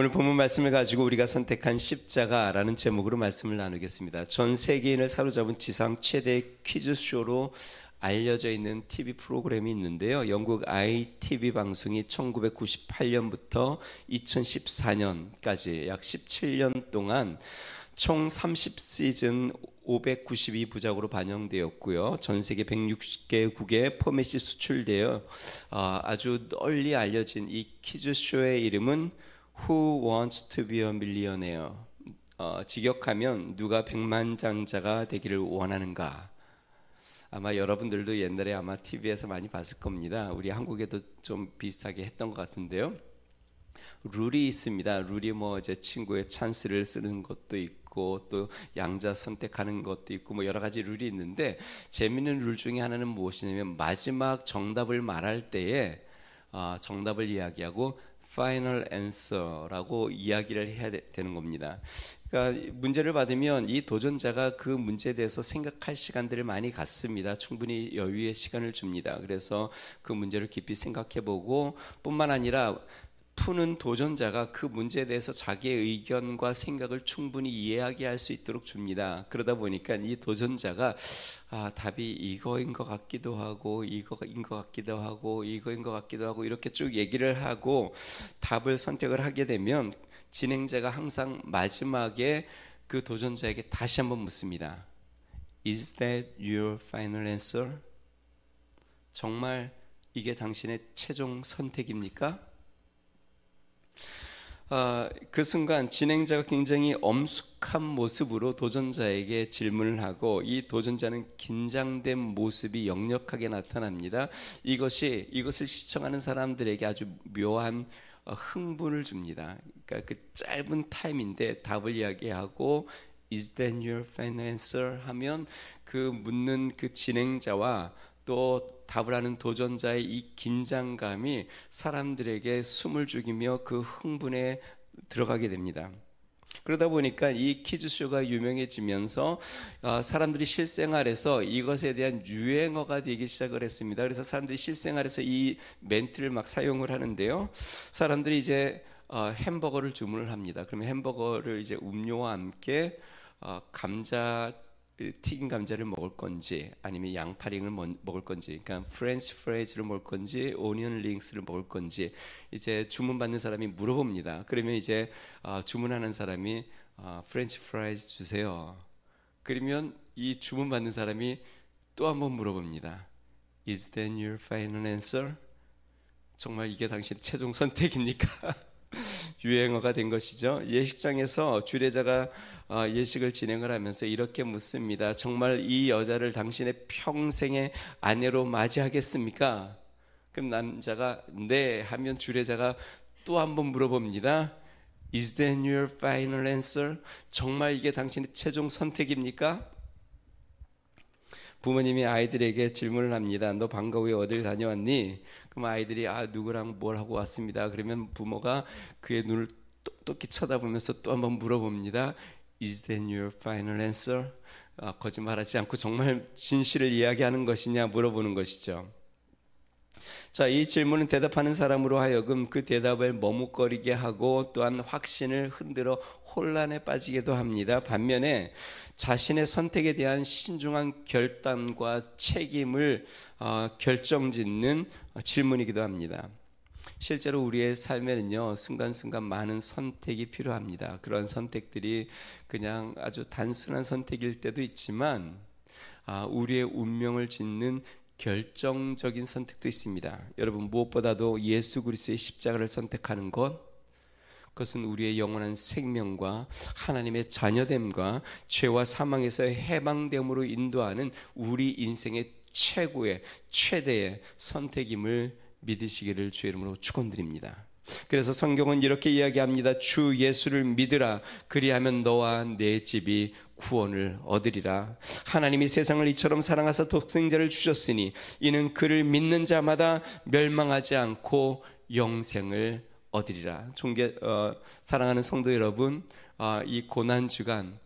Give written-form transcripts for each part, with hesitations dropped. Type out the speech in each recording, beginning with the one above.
오늘 본문 말씀을 가지고 우리가 선택한 십자가라는 제목으로 말씀을 나누겠습니다. 전 세계인을 사로잡은 지상 최대 퀴즈쇼로 알려져 있는 TV 프로그램이 있는데요. 영국 ITV 방송이 1998년부터 2014년까지 약 17년 동안 총 30시즌 592부작으로 반영되었고요. 전 세계 160개국에 포맷이 수출되어 아주 널리 알려진 이 퀴즈쇼의 이름은 Who Wants to be a Millionaire? 직역하면 누가 백만장자가 되기를 원하는가? 아마 여러분들도 옛날에 아마 TV에서 많이 봤을 겁니다. 우리 한국에도 좀 비슷하게 했던 것 같은데요. 룰이 있습니다. 룰이 이제 친구의 찬스를 쓰는 것도 있고 또 양자 선택하는 것도 있고 여러 가지 룰이 있는데 재미있는 룰 중에 하나는 무엇이냐면 마지막 정답을 말할 때에 정답을 이야기하고 Final Answer라고 이야기를 해야 되는 겁니다. 그러니까 문제를 받으면 이 도전자가 그 문제에 대해서 생각할 시간들을 많이 갖습니다. 충분히 여유의 시간을 줍니다. 그래서 그 문제를 깊이 생각해보고 뿐만 아니라 푸는 도전자가 그 문제에 대해서 자기의 의견과 생각을 충분히 이야기할 수 있도록 줍니다. 그러다 보니까 이 도전자가 답이 이거인 것 같기도 하고 이거인 것 같기도 하고 이거인 것 같기도 하고 이렇게 쭉 얘기를 하고 답을 선택을 하게 되면 진행자가 항상 마지막에 그 도전자에게 다시 한번 묻습니다. Is that your final answer? 정말 이게 당신의 최종 선택입니까? 그 순간 진행자가 굉장히 엄숙한 모습으로 도전자에게 질문을 하고 이 도전자는 긴장된 모습이 역력하게 나타납니다. 이것을 시청하는 사람들에게 아주 묘한 흥분을 줍니다. 그러니까 그 짧은 타임인데 답을 이야기하고 Is that your final answer? 하면 그 묻는 그 진행자와 또 답을 하는 도전자의 이 긴장감이 사람들에게 숨을 죽이며 그 흥분에 들어가게 됩니다. 그러다 보니까 이 퀴즈쇼가 유명해지면서 사람들이 실생활에서 이것에 대한 유행어가 되기 시작을 했습니다. 그래서 사람들이 실생활에서 이 멘트를 막 사용을 하는데요. 사람들이 이제 햄버거를 주문을 합니다. 그러면 햄버거를 이제 음료와 함께 튀긴 감자를 먹을 건지 아니면 양파링을 먹을 건지, 그러니까 프렌치 프라이즈를 먹을 건지 오니언 링스를 먹을 건지 이제 주문받는 사람이 물어봅니다. 그러면 이제 주문하는 사람이 프렌치 프라이즈 주세요. 그러면 이 주문받는 사람이 또 한번 물어봅니다. Is that your final answer? 정말 이게 당신의 최종 선택입니까? 유행어가 된 것이죠. 예식장에서 주례자가 예식을 진행을 하면서 이렇게 묻습니다. 정말 이 여자를 당신의 평생의 아내로 맞이하겠습니까? 그럼 남자가 네 하면 주례자가 또 한 번 물어봅니다. Is that your final answer? 정말 이게 당신의 최종 선택입니까? 부모님이 아이들에게 질문을 합니다. 너 방과 후에 어딜 다녀왔니? 그럼 아이들이 누구랑 뭘 하고 왔습니다. 그러면 부모가 그의 눈을 똑똑히 쳐다보면서 또 한번 물어봅니다. Is that your final answer? 거짓말하지 않고 정말 진실을 이야기하는 것이냐 물어보는 것이죠. 자, 이 질문은 대답하는 사람으로 하여금 그 대답을 머뭇거리게 하고 또한 확신을 흔들어 혼란에 빠지기도 합니다. 반면에 자신의 선택에 대한 신중한 결단과 책임을 결정짓는 질문이기도 합니다. 실제로 우리의 삶에는요, 순간순간 많은 선택이 필요합니다. 그런 선택들이 그냥 아주 단순한 선택일 때도 있지만 우리의 운명을 짓는 결정적인 선택도 있습니다. 여러분, 무엇보다도 예수 그리스도의 십자가를 선택하는 그것은 우리의 영원한 생명과 하나님의 자녀됨과 죄와 사망에서의 해방됨으로 인도하는 우리 인생의 최대의 선택임을 믿으시기를 주의 이름으로 축원드립니다. 그래서 성경은 이렇게 이야기합니다. 주 예수를 믿으라. 그리하면 너와 내 집이 구원을 얻으리라. 하나님이 세상을 이처럼 사랑하사 독생자를 주셨으니 이는 그를 믿는 자마다 멸망하지 않고 영생을 얻으리라. 사랑하는 성도 여러분, 이 고난주간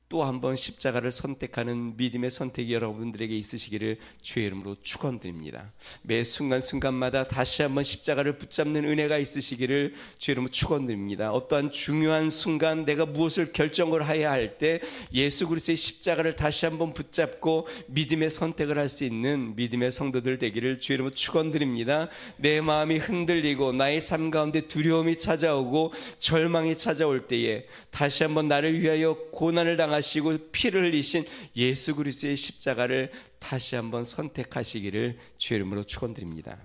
또 한 번 십자가를 선택하는 믿음의 선택이 여러분들에게 있으시기를 주의 이름으로 축원드립니다. 매 순간순간마다 다시 한번 십자가를 붙잡는 은혜가 있으시기를 주의 이름으로 축원드립니다. 어떠한 중요한 순간 내가 무엇을 결정을 해야 할 때 예수 그리스도의 십자가를 다시 한번 붙잡고 믿음의 선택을 할 수 있는 믿음의 성도들 되기를 주의 이름으로 축원드립니다. 내 마음이 흔들리고 나의 삶 가운데 두려움이 찾아오고 절망이 찾아올 때에 다시 한번 나를 위하여 고난을 당하시고 피를 흘리신 예수 그리스도의 십자가를 다시 한번 선택하시기를 주의 이름으로 축원드립니다.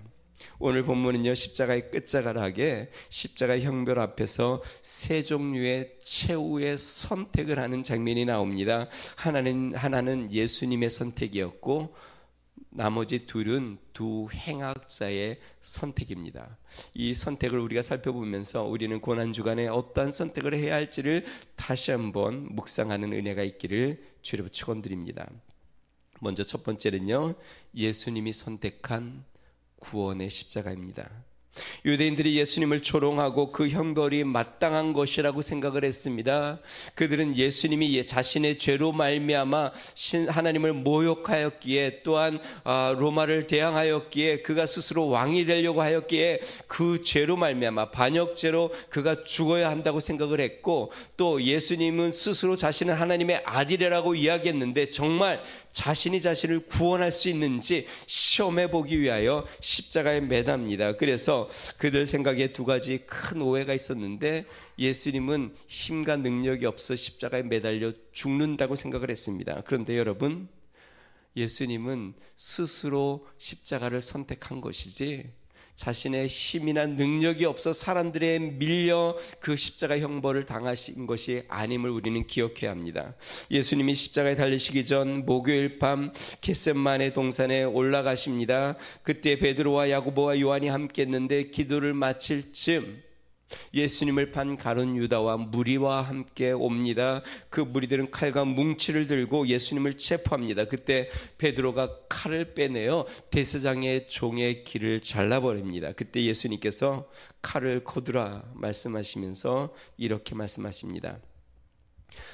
오늘 본문은요, 십자가의 끝자락에 십자가 형별 앞에서 세 종류의 최후의 선택을 하는 장면이 나옵니다. 하나는 예수님의 선택이었고 나머지 둘은 두 행악자의 선택입니다. 이 선택을 우리가 살펴보면서 우리는 고난주간에 어떠한 선택을 해야 할지를 다시 한번 묵상하는 은혜가 있기를 주로 축원드립니다. 먼저 첫 번째는요, 예수님이 선택한 구원의 십자가입니다. 유대인들이 예수님을 조롱하고 그 형벌이 마땅한 것이라고 생각을 했습니다. 그들은 예수님이 자신의 죄로 말미암아 하나님을 모욕하였기에, 또한 로마를 대항하였기에, 그가 스스로 왕이 되려고 하였기에 그 죄로 말미암아 반역죄로 그가 죽어야 한다고 생각을 했고, 또 예수님은 스스로 자신은 하나님의 아들이라고 이야기했는데 정말 자신이 자신을 구원할 수 있는지 시험해 보기 위하여 십자가에 매답니다. 그래서 그들 생각에 두 가지 큰 오해가 있었는데, 예수님은 힘과 능력이 없어 십자가에 매달려 죽는다고 생각을 했습니다. 그런데 여러분, 예수님은 스스로 십자가를 선택한 것이지 자신의 힘이나 능력이 없어 사람들에 밀려 그 십자가 형벌을 당하신 것이 아님을 우리는 기억해야 합니다. 예수님이 십자가에 달리시기 전 목요일 밤 겟셋마네 동산에 올라가십니다. 그때 베드로와 야고보와 요한이 함께 했는데 기도를 마칠 즈음 예수님을 판 가룟 유다와 무리와 함께 옵니다. 그 무리들은 칼과 뭉치를 들고 예수님을 체포합니다. 그때 베드로가 칼을 빼내어 대제사장의 종의 귀를 잘라버립니다. 그때 예수님께서 칼을 거두라 말씀하시면서 이렇게 말씀하십니다.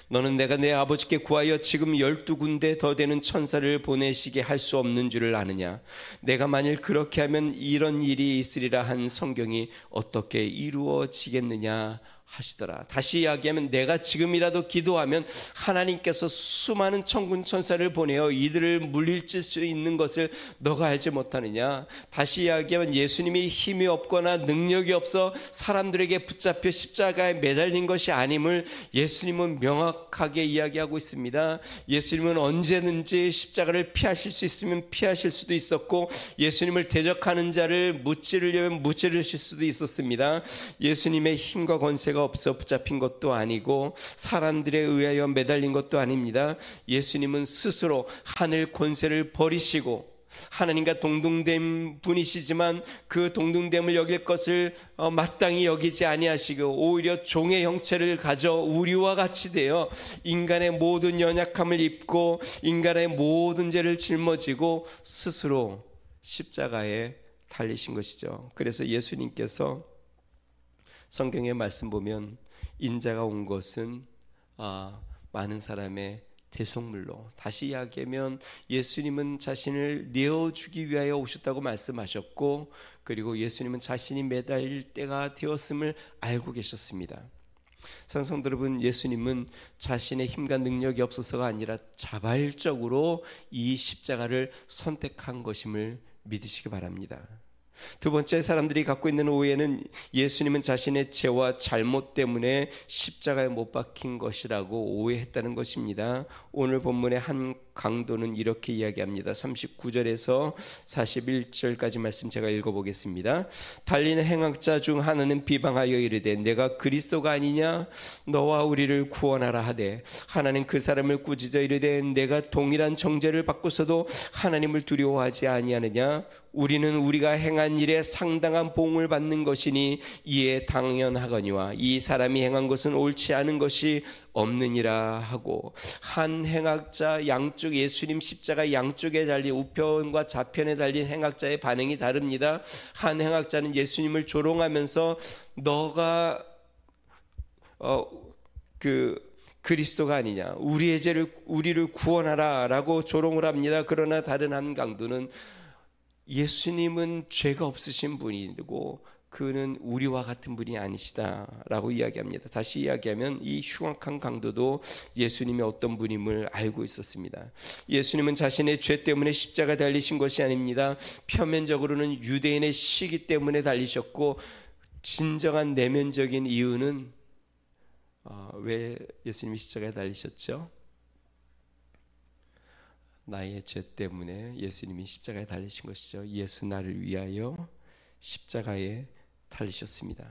너는 내가 내 아버지께 구하여 지금 12군데 더 되는 천사를 보내시게 할 수 없는 줄을 아느냐? 내가 만일 그렇게 하면 이런 일이 있으리라 한 성경이 어떻게 이루어지겠느냐 하시더라. 다시 이야기하면 내가 지금이라도 기도하면 하나님께서 수많은 천군 천사를 보내어 이들을 물리칠 수 있는 것을 너가 알지 못하느냐? 다시 이야기하면 예수님이 힘이 없거나 능력이 없어 사람들에게 붙잡혀 십자가에 매달린 것이 아님을 예수님은 명확하게 이야기하고 있습니다. 예수님은 언제든지 십자가를 피하실 수 있으면 피하실 수도 있었고, 예수님을 대적하는 자를 무찌르려면 무찌르실 수도 있었습니다. 예수님의 힘과 권세가 없어 붙잡힌 것도 아니고 사람들에 의하여 매달린 것도 아닙니다. 예수님은 스스로 하늘 권세를 버리시고 하나님과 동등된 분이시지만 그 동등됨을 여길 것을 마땅히 여기지 아니하시고 오히려 종의 형체를 가져 우리와 같이 되어 인간의 모든 연약함을 입고 인간의 모든 죄를 짊어지고 스스로 십자가에 달리신 것이죠. 그래서 예수님께서 성경의 말씀 보면 인자가 온 것은 많은 사람의 대속물로, 다시 이야기하면 예수님은 자신을 내어주기 위하여 오셨다고 말씀하셨고, 그리고 예수님은 자신이 매달릴 때가 되었음을 알고 계셨습니다. 사랑하는 여러분, 예수님은 자신의 힘과 능력이 없어서가 아니라 자발적으로 이 십자가를 선택한 것임을 믿으시기 바랍니다. 두 번째, 사람들이 갖고 있는 오해는 예수님은 자신의 죄와 잘못 때문에 십자가에 못 박힌 것이라고 오해했다는 것입니다. 오늘 본문의 한 강도는 이렇게 이야기합니다. 39절에서 41절까지 말씀 제가 읽어보겠습니다. 달리는 행악자 중 하나는 비방하여 이르되 내가 그리스도가 아니냐? 너와 우리를 구원하라 하되, 하나는 그 사람을 꾸짖어 이르되 내가 동일한 정죄를 받고서도 하나님을 두려워하지 아니하느냐? 우리는 우리가 행한 일에 상당한 보응을 받는 것이니 이에 당연하거니와 이 사람이 행한 것은 옳지 않은 것이 없느니라 하고, 한 행악자 양쪽, 예수님 십자가 양쪽에 달린 우편과 좌편에 달린 행악자의 반응이 다릅니다. 한 행악자는 예수님을 조롱하면서 너가 그리스도가 아니냐, 우리의 죄를 우리를 구원하라라고 조롱을 합니다. 그러나 다른 한 강도는 예수님은 죄가 없으신 분이고 그는 우리와 같은 분이 아니시다라고 이야기합니다. 다시 이야기하면 이 흉악한 강도도 예수님이 어떤 분임을 알고 있었습니다. 예수님은 자신의 죄 때문에 십자가 달리신 것이 아닙니다. 표면적으로는 유대인의 시기 때문에 달리셨고 진정한 내면적인 이유는 왜 예수님이 십자가에 달리셨죠? 나의 죄 때문에 예수님이 십자가에 달리신 것이죠. 예수 나를 위하여 십자가에 달리셨습니다.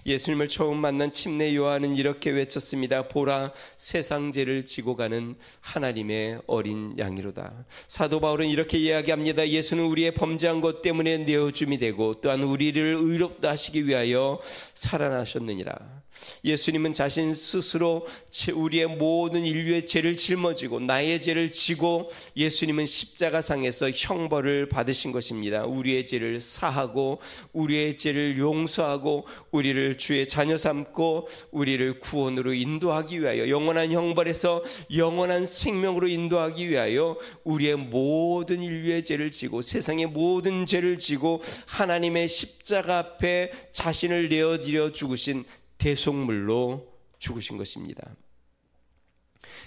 예수님을 처음 만난 침례 요한은 이렇게 외쳤습니다. 보라, 세상 죄를 지고 가는 하나님의 어린 양이로다. 사도 바울은 이렇게 이야기합니다. 예수는 우리의 범죄한 것 때문에 내어줌이 되고 또한 우리를 의롭다 하시기 위하여 살아나셨느니라. 예수님은 자신 스스로 우리의 모든 인류의 죄를 짊어지고 나의 죄를 지고 예수님은 십자가상에서 형벌을 받으신 것입니다. 우리의 죄를 사하고 우리의 죄를 용서하고 우리를 주의 자녀 삼고 우리를 구원으로 인도하기 위하여, 영원한 형벌에서 영원한 생명으로 인도하기 위하여 우리의 모든 인류의 죄를 지고 세상의 모든 죄를 지고 하나님의 십자가 앞에 자신을 내어드려 죽으신 대속물로 죽으신 것입니다.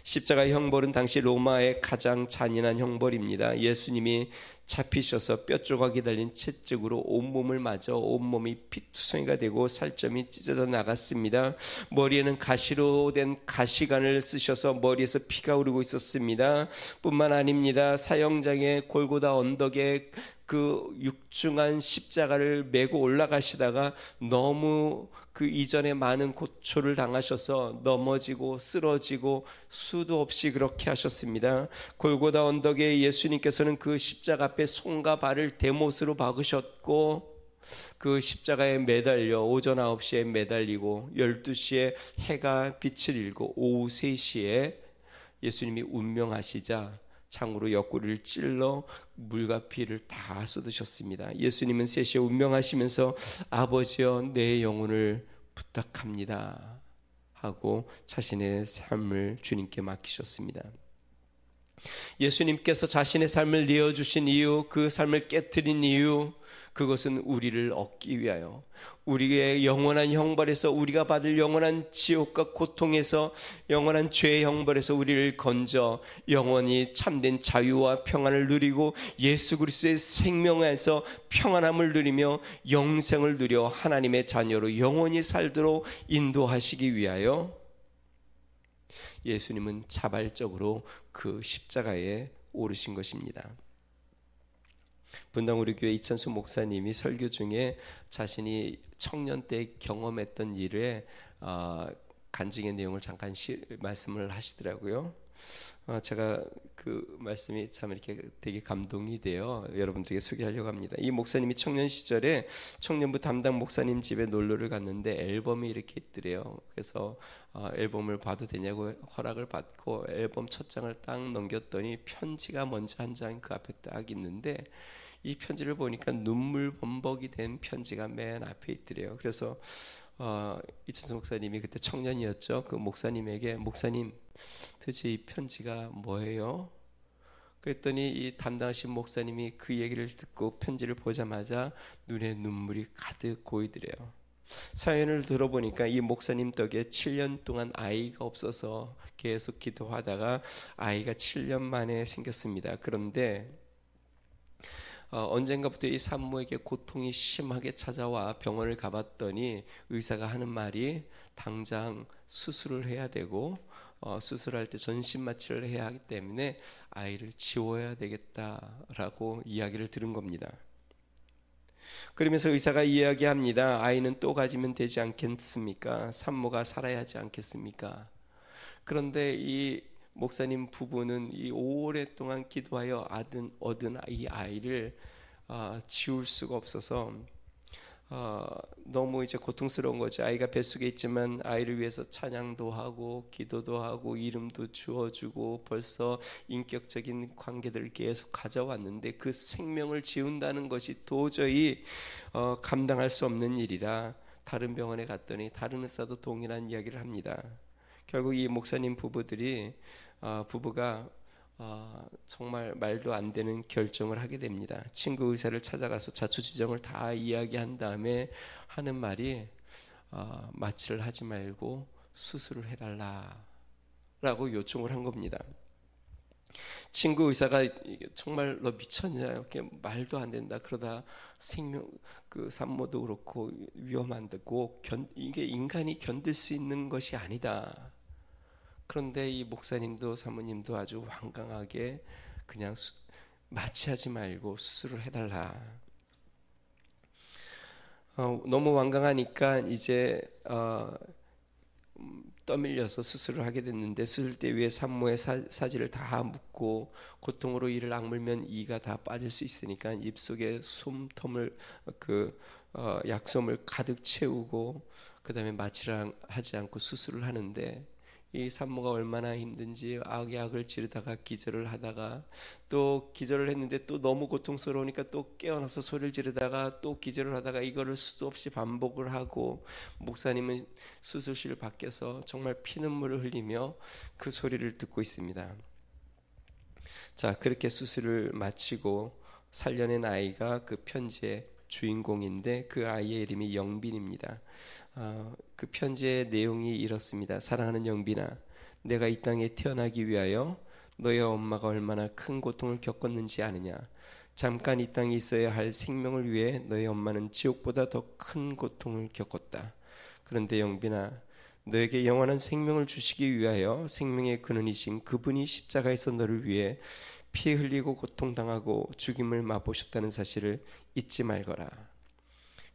십자가 형벌은 당시 로마의 가장 잔인한 형벌입니다. 예수님이 잡히셔서 뼈조각이 달린 채찍으로 온몸을 맞아 온몸이 피투성이가 되고 살점이 찢어져 나갔습니다. 머리에는 가시로 된 가시관을 쓰셔서 머리에서 피가 흐르고 있었습니다. 뿐만 아닙니다. 사형장의 골고다 언덕에 그 육중한 십자가를 메고 올라가시다가 너무 그 이전에 많은 고초를 당하셔서 넘어지고 쓰러지고 수도 없이 그렇게 하셨습니다. 골고다 언덕에 예수님께서는 그 십자가 앞에 손과 발을 대못으로 박으셨고 그 십자가에 매달려 오전 9시에 매달리고 12시에 해가 빛을 잃고 오후 3시에 예수님이 운명하시자 창으로 옆구리를 찔러 물과 피를 다 쏟으셨습니다. 예수님은 3시에 운명하시면서 아버지여 내 영혼을 부탁합니다 하고 자신의 삶을 주님께 맡기셨습니다. 예수님께서 자신의 삶을 내어주신 이유, 그 삶을 깨트린 이유, 그것은 우리를 얻기 위하여, 우리의 영원한 형벌에서 우리가 받을 영원한 지옥과 고통에서, 영원한 죄의 형벌에서 우리를 건져 영원히 참된 자유와 평안을 누리고 예수 그리스도의 생명에서 평안함을 누리며 영생을 누려 하나님의 자녀로 영원히 살도록 인도하시기 위하여 예수님은 자발적으로 그 십자가에 오르신 것입니다. 분당 우리 교회 이찬수 목사님이 설교 중에 자신이 청년 때 경험했던 일에 간증의 내용을 잠깐 말씀을 하시더라고요. 제가 그 말씀이 참 이렇게 되게 감동이 돼요. 여러분들에게 소개하려고 합니다. 이 목사님이 청년 시절에 청년부 담당 목사님 집에 놀러를 갔는데 앨범이 이렇게 있더래요. 그래서 앨범을 봐도 되냐고 허락을 받고 앨범 첫 장을 딱 넘겼더니 편지가 먼저 한 장 그 앞에 딱 있는데 이 편지를 보니까 눈물 범벅이 된 편지가 맨 앞에 있더래요. 그래서 이찬수 목사님이 그때 청년이었죠. 그 목사님에게 목사님 도대체 이 편지가 뭐예요? 그랬더니 이 담당하신 목사님이 그 얘기를 듣고 편지를 보자마자 눈에 눈물이 가득 고이더래요. 사연을 들어보니까 이 목사님 덕에 7년 동안 아이가 없어서 계속 기도하다가 아이가 7년 만에 생겼습니다. 그런데 언젠가부터 이 산모에게 고통이 심하게 찾아와 병원을 가봤더니 의사가 하는 말이 당장 수술을 해야 되고 수술할 때 전신 마취를 해야 하기 때문에 아이를 지워야 되겠다라고 이야기를 들은 겁니다. 그러면서 의사가 이야기합니다. 아이는 또 가지면 되지 않겠습니까? 산모가 살아야 하지 않겠습니까? 그런데 이 목사님 부부는 이 오랫동안 기도하여 얻은 이 아이를 지울 수가 없어서 너무 이제 고통스러운 거죠. 아이가 뱃속에 있지만 아이를 위해서 찬양도 하고 기도도 하고 이름도 주어주고 벌써 인격적인 관계들을 계속 가져왔는데 그 생명을 지운다는 것이 도저히 감당할 수 없는 일이라 다른 병원에 갔더니 다른 의사도 동일한 이야기를 합니다. 결국 이 목사님 부부가 정말 말도 안 되는 결정을 하게 됩니다. 친구 의사를 찾아가서 자초지종을 다 이야기한 다음에 하는 말이 마취를 하지 말고 수술을 해달라라고 요청을 한 겁니다. 친구 의사가 정말 너 미쳤냐, 이렇게 말도 안 된다, 그러다 생명 산모도 그렇고 위험한다고, 이게 인간이 견딜 수 있는 것이 아니다. 그런데 이 목사님도 사모님도 아주 완강하게 그냥 마취하지 말고 수술을 해달라. 너무 완강하니까 이제 떠밀려서 수술을 하게 됐는데, 수술대 위에 산모의 사지를 다 묶고 고통으로 이를 악물면 이가 다 빠질 수 있으니까 입속에 솜텀을 약솜을 가득 채우고 그 다음에 마취를 하지 않고 수술을 하는데, 이 산모가 얼마나 힘든지 악약을 지르다가 기절을 하다가 또 기절을 했는데 또 너무 고통스러우니까 또 깨어나서 소리를 지르다가 또 기절을 하다가 이거를 수도 없이 반복을 하고, 목사님은 수술실 밖에서 정말 피눈물을 흘리며 그 소리를 듣고 있습니다. 자, 그렇게 수술을 마치고 살려낸 아이가 그 편지의 주인공인데, 그 아이의 이름이 영빈입니다. 그 편지의 내용이 이렇습니다. 사랑하는 영빈아, 내가 이 땅에 태어나기 위하여 너의 엄마가 얼마나 큰 고통을 겪었는지 아느냐. 잠깐 이 땅에 있어야 할 생명을 위해 너의 엄마는 지옥보다 더 큰 고통을 겪었다. 그런데 영빈아, 너에게 영원한 생명을 주시기 위하여 생명의 근원이신 그분이 십자가에서 너를 위해 피 흘리고 고통당하고 죽임을 맛보셨다는 사실을 잊지 말거라.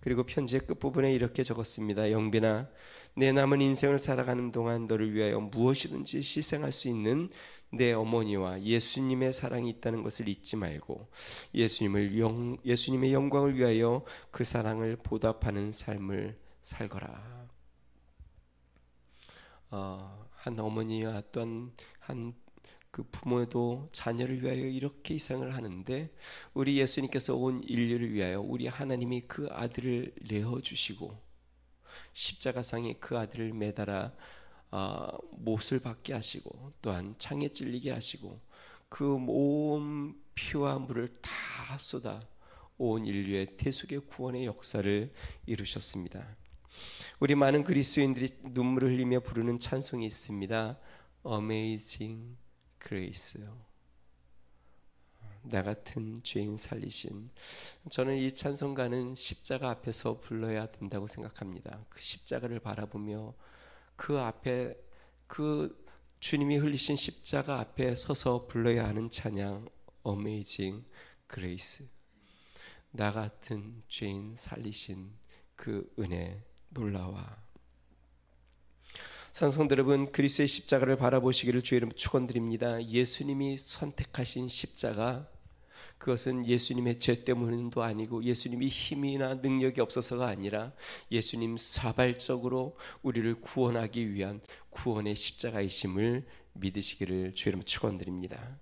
그리고 편지의 끝부분에 이렇게 적었습니다. 영빈아, 내 남은 인생을 살아가는 동안 너를 위하여 무엇이든지 희생할 수 있는 내 어머니와 예수님의 사랑이 있다는 것을 잊지 말고 예수님의 영광을 위하여 그 사랑을 보답하는 삶을 살거라. 한 어머니와 어떤 한 그 부모도 자녀를 위하여 이렇게 희생을 하는데, 우리 예수님께서 온 인류를 위하여 우리 하나님이 그 아들을 내어주시고 십자가상에 그 아들을 매달아 못을 받게 하시고 또한 창에 찔리게 하시고 그 온 피와 물을 다 쏟아 온 인류의 대속의 구원의 역사를 이루셨습니다. 우리 많은 그리스도인들이 눈물을 흘리며 부르는 찬송이 있습니다. Amazing Grace요. 나 같은 죄인 살리신. 저는 이 찬송가는 십자가 앞에서 불러야 된다고 생각합니다. 그 십자가를 바라보며 그 앞에 그 주님이 흘리신 십자가 앞에 서서 불러야 하는 찬양, Amazing Grace. 나 같은 죄인 살리신 그 은혜 놀라와. 성도 여러분, 그리스도의 십자가를 바라보시기를 주의 이름으로 축원드립니다. 예수님이 선택하신 십자가, 그것은 예수님의 죄 때문도 아니고 예수님이 힘이나 능력이 없어서가 아니라 예수님 사발적으로 우리를 구원하기 위한 구원의 십자가이심을 믿으시기를 주의 이름으로 축원드립니다.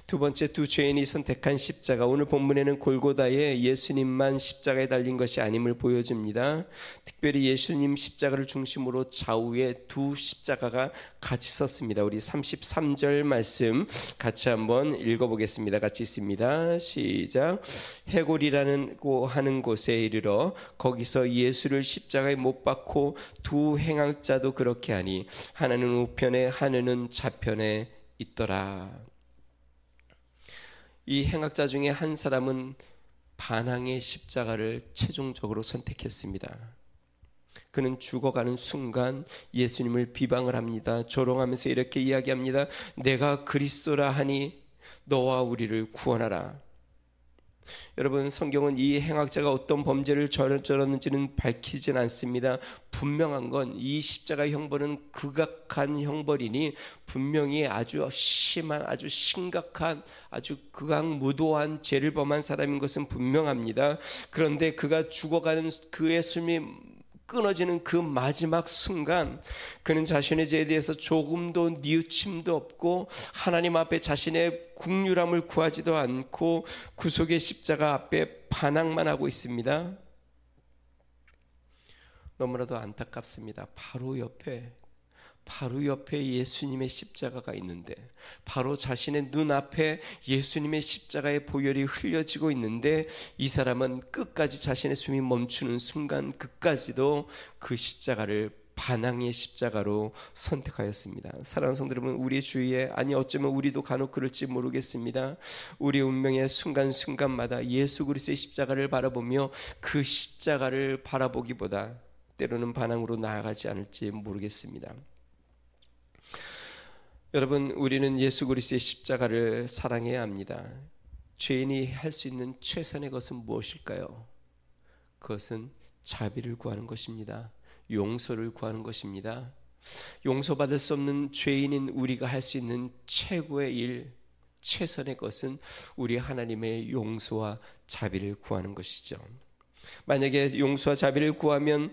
두 번째, 두 죄인이 선택한 십자가. 오늘 본문에는 골고다에 예수님만 십자가에 달린 것이 아님을 보여줍니다. 특별히 예수님 십자가를 중심으로 좌우에 두 십자가가 같이 섰습니다. 우리 33절 말씀 같이 한번 읽어보겠습니다. 같이 있습니다. 시작. 해골이라는 하는 곳에 이르러 거기서 예수를 십자가에 못 박고 두 행악자도 그렇게 하니 하나는 우편에 하나는 좌편에 있더라. 이 행악자 중에 한 사람은 반항의 십자가를 최종적으로 선택했습니다. 그는 죽어가는 순간 예수님을 비방을 합니다. 조롱하면서 이렇게 이야기합니다. 내가 그리스도라 하니 너와 우리를 구원하라. 여러분, 성경은 이 행악자가 어떤 범죄를 저질렀는지는 밝히진 않습니다. 분명한 건 이 십자가 형벌은 극악한 형벌이니 분명히 아주 심한, 아주 심각한, 아주 극악무도한 죄를 범한 사람인 것은 분명합니다. 그런데 그가 죽어가는, 그의 숨이 끊어지는 그 마지막 순간 그는 자신의 죄에 대해서 조금도 뉘우침도 없고 하나님 앞에 자신의 국률함을 구하지도 않고 구속의 십자가 앞에 반항만 하고 있습니다. 너무나도 안타깝습니다. 바로 옆에 바로 옆에 예수님의 십자가가 있는데, 바로 자신의 눈앞에 예수님의 십자가의 보혈이 흘려지고 있는데, 이 사람은 끝까지 자신의 숨이 멈추는 순간 끝까지도 그 십자가를 반항의 십자가로 선택하였습니다. 사랑하는 성도 여러분, 우리 주위에, 아니 어쩌면 우리도 간혹 그럴지 모르겠습니다. 우리 운명의 순간순간마다 예수 그리스도의 십자가를 바라보며 그 십자가를 바라보기보다 때로는 반항으로 나아가지 않을지 모르겠습니다. 여러분, 우리는 예수 그리스도의 십자가를 사랑해야 합니다. 죄인이 할 수 있는 최선의 것은 무엇일까요? 그것은 자비를 구하는 것입니다. 용서를 구하는 것입니다. 용서받을 수 없는 죄인인 우리가 할 수 있는 최고의 일, 최선의 것은 우리 하나님의 용서와 자비를 구하는 것이죠. 만약에 용서와 자비를 구하면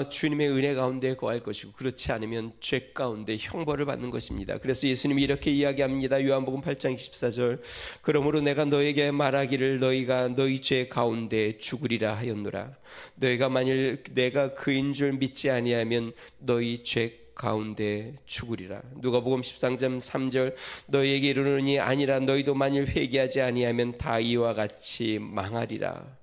주님의 은혜 가운데 거할 것이고, 그렇지 않으면 죄 가운데 형벌을 받는 것입니다. 그래서 예수님이 이렇게 이야기합니다. 요한복음 8장 24절, 그러므로 내가 너에게 말하기를 너희가 너희 죄 가운데 죽으리라 하였노라. 너희가 만일 내가 그인 줄 믿지 아니하면 너희 죄 가운데 죽으리라. 누가복음 13장 3절, 너희에게 이르노니 아니라 너희도 만일 회개하지 아니하면 다 이와 같이 망하리라.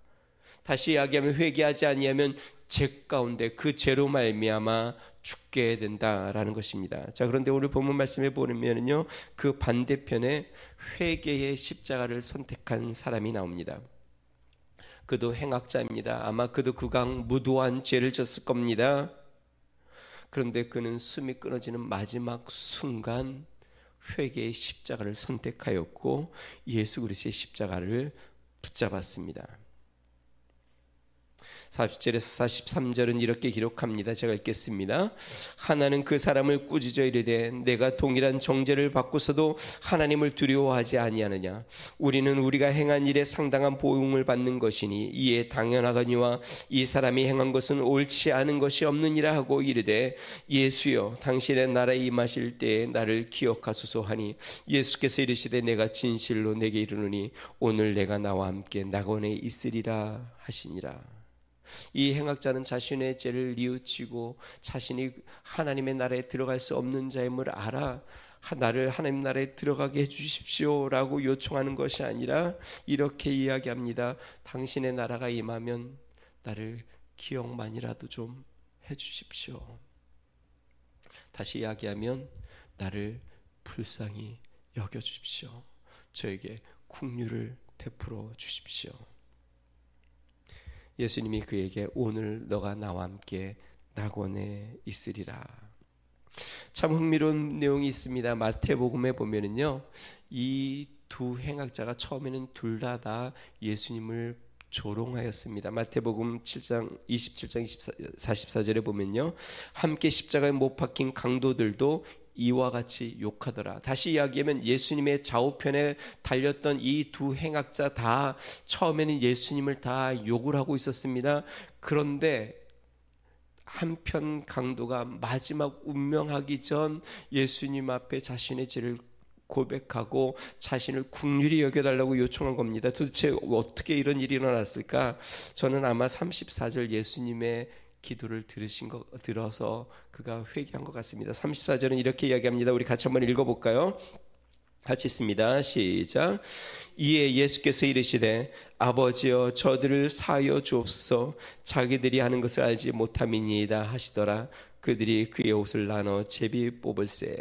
다시 이야기하면 회개하지 아니하면 죄 가운데 그 죄로 말미암아 죽게 된다라는 것입니다. 자, 그런데 오늘 본문 말씀에 보면요, 그 반대편에 회개의 십자가를 선택한 사람이 나옵니다. 그도 행악자입니다. 아마 그도 그강 무도한 죄를 졌을 겁니다. 그런데 그는 숨이 끊어지는 마지막 순간 회개의 십자가를 선택하였고 예수 그리스도의 십자가를 붙잡았습니다. 40절에서 43절은 이렇게 기록합니다. 제가 읽겠습니다. 하나는 그 사람을 꾸짖어 이르되 내가 동일한 정죄를 받고서도 하나님을 두려워하지 아니하느냐. 우리는 우리가 행한 일에 상당한 보응을 받는 것이니 이에 당연하거니와 이 사람이 행한 것은 옳지 않은 것이 없느니라 하고 이르되 예수여 당신의 나라에 임하실 때에 나를 기억하소서 하니 예수께서 이르시되 내가 진실로 내게 이르노니 오늘 내가 나와 함께 낙원에 있으리라 하시니라. 이 행악자는 자신의 죄를 뉘우치고 자신이 하나님의 나라에 들어갈 수 없는 자임을 알아 나를 하나님 나라에 들어가게 해주십시오라고 요청하는 것이 아니라 이렇게 이야기합니다. 당신의 나라가 임하면 나를 기억만이라도 좀 해주십시오. 다시 이야기하면 나를 불쌍히 여겨주십시오. 저에게 긍휼을 베풀어 주십시오. 예수님이 그에게 오늘 너가 나와 함께 낙원에 있으리라. 참 흥미로운 내용이 있습니다. 마태복음에 보면은요, 이 두 행악자가 처음에는 둘 다 예수님을 조롱하였습니다. 마태복음 7장 27장 44절에 보면요, 함께 십자가에 못 박힌 강도들도 이와 같이 욕하더라. 다시 이야기하면 예수님의 좌우편에 달렸던 이 두 행악자 다 처음에는 예수님을 다 욕을 하고 있었습니다. 그런데 한편 강도가 마지막 운명하기 전 예수님 앞에 자신의 죄를 고백하고 자신을 긍휼히 여겨달라고 요청한 겁니다. 도대체 어떻게 이런 일이 일어났을까? 저는 아마 34절 예수님의 기도를 들어서 그가 회개한 것 같습니다. 34절은 이렇게 이야기합니다. 우리 같이 한번 읽어볼까요? 같이 있습니다. 시작. 이에 예수께서 이르시되 아버지여 저들을 사하여 주옵소서 자기들이 하는 것을 알지 못함이니이다 하시더라. 그들이 그의 옷을 나눠 제비 뽑을세.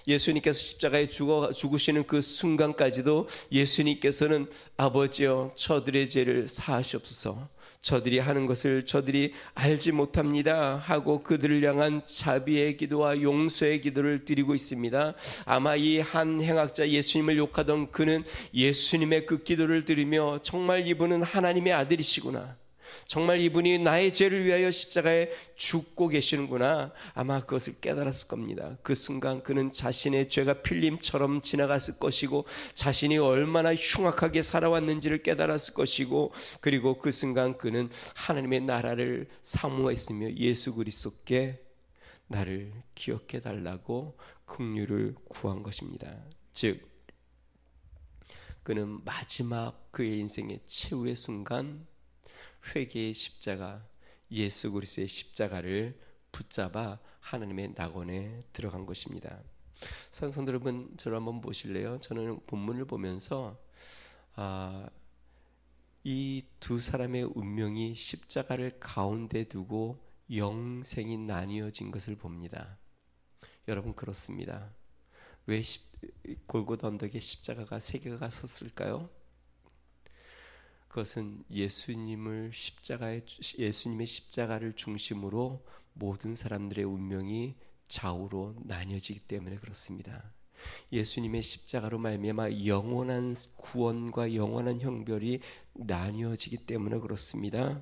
예수님께서 십자가에 죽으시는 그 순간까지도 예수님께서는 아버지여 저들의 죄를 사하시옵소서, 저들이 하는 것을 저들이 알지 못합니다 하고 그들을 향한 자비의 기도와 용서의 기도를 드리고 있습니다. 아마 이 한 행악자 예수님을 욕하던 그는 예수님의 그 기도를 들으며 정말 이분은 하나님의 아들이시구나, 정말 이분이 나의 죄를 위하여 십자가에 죽고 계시는구나, 아마 그것을 깨달았을 겁니다. 그 순간 그는 자신의 죄가 필름처럼 지나갔을 것이고 자신이 얼마나 흉악하게 살아왔는지를 깨달았을 것이고, 그리고 그 순간 그는 하나님의 나라를 사모했으며 예수 그리스도께 나를 기억해 달라고 긍휼을 구한 것입니다. 즉 그는 마지막 그의 인생의 최후의 순간 회개의 십자가, 예수 그리스도의 십자가를 붙잡아 하나님의 낙원에 들어간 것입니다. 산성도 여러분, 저를 한번 보실래요? 저는 본문을 보면서 이 두 사람의 운명이 십자가를 가운데 두고 영생이 나뉘어진 것을 봅니다. 여러분, 그렇습니다. 왜 골고다 언덕에 십자가가 세 개가 섰을까요? 그것은 예수님의 십자가를 중심으로 모든 사람들의 운명이 좌우로 나뉘어지기 때문에 그렇습니다. 예수님의 십자가로 말미암아 영원한 구원과 영원한 형벌이 나뉘어지기 때문에 그렇습니다.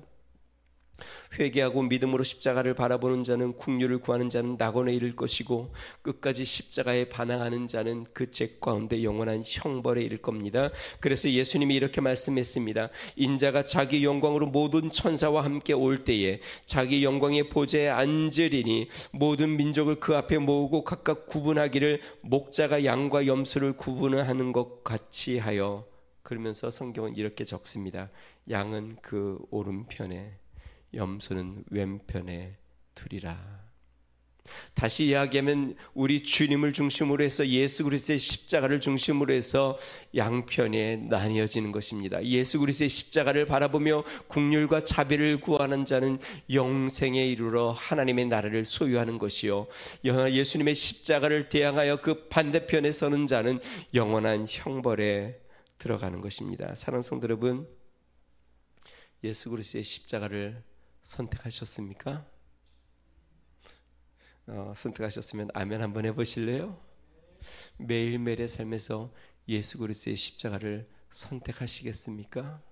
회개하고 믿음으로 십자가를 바라보는 자는 긍휼을 구하는 자는 낙원에 이를 것이고 끝까지 십자가에 반항하는 자는 그 죄 가운데 영원한 형벌에 이를 겁니다. 그래서 예수님이 이렇게 말씀했습니다. 인자가 자기 영광으로 모든 천사와 함께 올 때에 자기 영광의 보좌에 앉으리니 모든 민족을 그 앞에 모으고 각각 구분하기를 목자가 양과 염소를 구분하는 것 같이 하여. 그러면서 성경은 이렇게 적습니다. 양은 그 오른편에 염소는 왼편에 두리라. 다시 이야기하면 우리 주님을 중심으로 해서 예수 그리스도의 십자가를 중심으로 해서 양편에 나뉘어지는 것입니다. 예수 그리스도의 십자가를 바라보며 긍휼과 자비를 구하는 자는 영생에 이르러 하나님의 나라를 소유하는 것이요, 예수님의 십자가를 대항하여 그 반대편에 서는 자는 영원한 형벌에 들어가는 것입니다. 사랑하는 성도 여러분, 예수 그리스도의 십자가를 선택하셨습니까? 선택하셨으면 아멘 한번 해보실래요? 매일매일의 삶에서 예수 그리스도의 십자가를 선택하시겠습니까?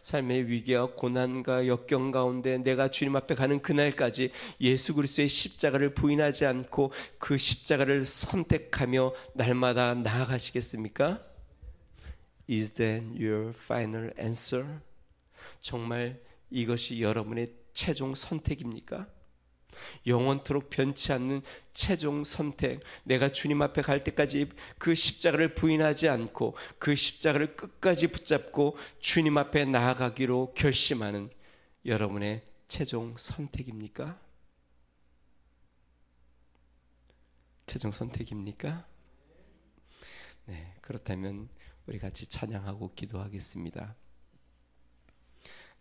삶의 위기와 고난과 역경 가운데 내가 주님 앞에 가는 그날까지 예수 그리스도의 십자가를 부인하지 않고 그 십자가를 선택하며 날마다 나아가시겠습니까? Is that your final answer? 정말 이것이 여러분의 최종 선택입니까? 영원토록 변치 않는 최종 선택, 내가 주님 앞에 갈 때까지 그 십자가를 부인하지 않고 그 십자가를 끝까지 붙잡고 주님 앞에 나아가기로 결심하는 여러분의 최종 선택입니까? 최종 선택입니까? 네, 그렇다면 우리 같이 찬양하고 기도하겠습니다.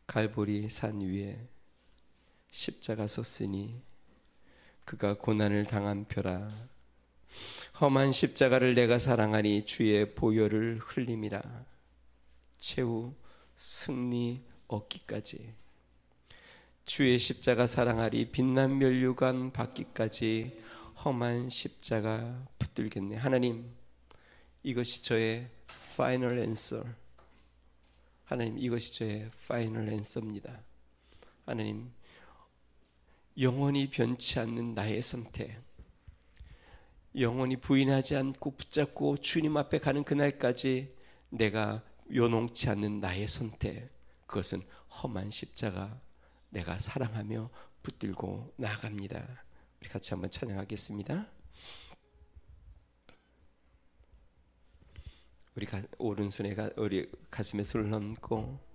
갈보리 산 위에 십자가 섰으니 그가 고난을 당한 표라. 험한 십자가를 내가 사랑하니 주의 보혈을 흘림이라. 최후 승리 얻기까지 주의 십자가 사랑하리. 빛난 면류관 받기까지 험한 십자가 붙들겠네. 하나님, 이것이 저의 파이널 앤서. 하나님, 이것이 저의 파이널 앤서입니다. 하나님, 영원히 변치 않는 나의 선택, 영원히 부인하지 않고 붙잡고 주님 앞에 가는 그날까지 내가 요동치 않는 나의 선택, 그것은 험한 십자가 내가 사랑하며 붙들고 나아갑니다. 우리 같이 한번 찬양하겠습니다. 우리 오른손에 우리 가슴에 손을 얹고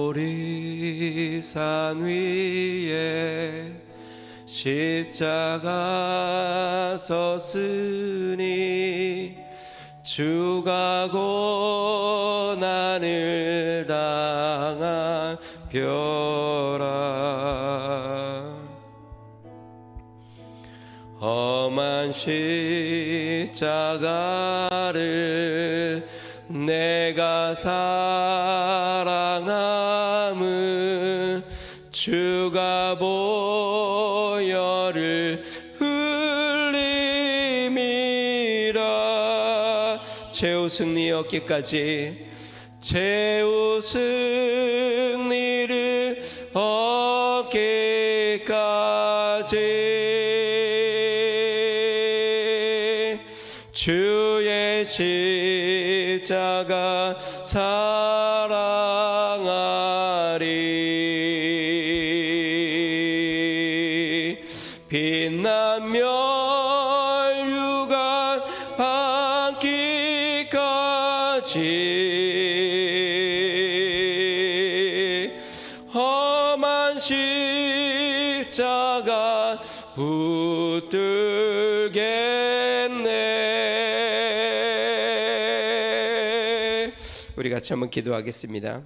갈보리 산 위에 십자가 섰으니 주가 고난을 당한 벼라. 험한 십자가를 내가 사랑함은 주가 보혈을 흘림이라. 최후 승리 얻기까지, 최후 승리를 얻기까지 주의 십자가 사랑 날이 빛난 멸류관 받기까지 험한 십자가 붙들겠네. 우리 같이 한번 기도하겠습니다.